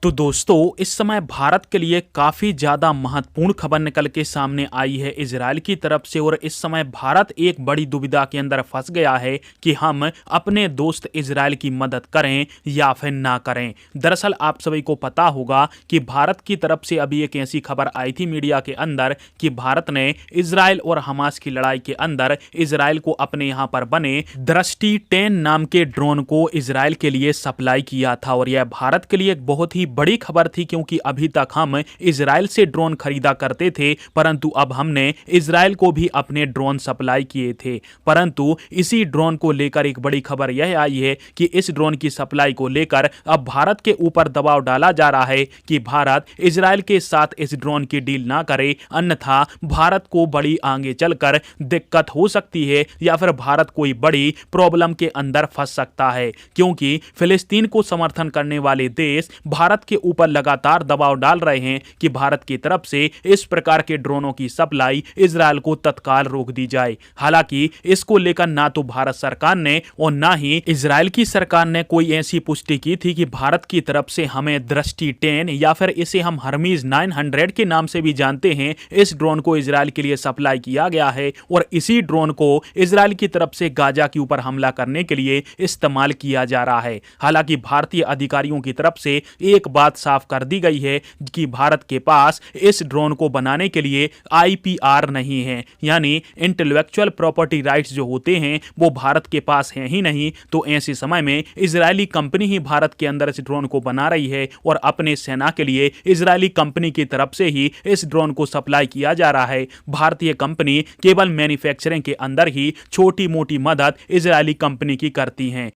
तो दोस्तों इस समय भारत के लिए काफ़ी ज़्यादा महत्वपूर्ण खबर निकल के सामने आई है इजराइल की तरफ से। और इस समय भारत एक बड़ी दुविधा के अंदर फंस गया है कि हम अपने दोस्त इजराइल की मदद करें या फिर ना करें। दरअसल आप सभी को पता होगा कि भारत की तरफ से अभी एक ऐसी खबर आई थी मीडिया के अंदर कि भारत ने इजराइल और हमास की लड़ाई के अंदर इजराइल को अपने यहाँ पर बने दृष्टि 10 नाम के ड्रोन को इजराइल के लिए सप्लाई किया था। और यह भारत के लिए एक बहुत ही बड़ी खबर थी, क्योंकि अभी तक हम इजराइल से ड्रोन खरीदा करते थे, परंतु अब हमने इजराइल को भी अपने ड्रोन सप्लाई किए थे। परंतु इसी ड्रोन को लेकर एक बड़ी खबर यह आई है कि इस ड्रोन की सप्लाई को लेकर अब भारत के ऊपर दबाव डाला जा रहा है कि भारत इजराइल के साथ इस ड्रोन की डील ना करे, अन्यथा भारत को बड़ी आगे चलकर दिक्कत हो सकती है या फिर भारत कोई बड़ी प्रॉब्लम के अंदर फंस सकता है। क्योंकि फिलिस्तीन को समर्थन करने वाले देश भारत के ऊपर लगातार दबाव डाल रहे हैं कि भारत की तरफ से इस प्रकार के ड्रोनों की सप्लाई इजराइल को तत्काल रोक दी जाए। हालांकि इसको लेकर ना तो भारत सरकार ने और ना ही इजराइल की सरकार ने कोई ऐसी पुष्टि की थी कि भारत की तरफ से हमें दृष्टि 10 या फिर इसे हम हर्मीज 900 के नाम से भी जानते हैं, इस ड्रोन को इजराइल के लिए सप्लाई किया गया है और इसी ड्रोन को इजराइल की तरफ से गाजा के ऊपर हमला करने के लिए इस्तेमाल किया जा रहा है। हालांकि भारतीय अधिकारियों की तरफ से एक बात साफ कर दी गई है कि भारत के पास इस ड्रोन को बनाने के लिए आईपीआर नहीं है, यानी इंटेलेक्चुअल प्रॉपर्टी राइट्स जो होते हैं वो भारत के पास हैं ही नहीं। तो ऐसे समय में इजरायली कंपनी ही भारत के अंदर इस ड्रोन को बना रही है और अपने सेना के लिए इजरायली कंपनी की तरफ से ही इस ड्रोन को सप्लाई किया जा रहा है। भारतीय कंपनी केवल मैन्युफैक्चरिंग के अंदर ही छोटी मोटी मदद इजरायली कंपनी की करती हैं।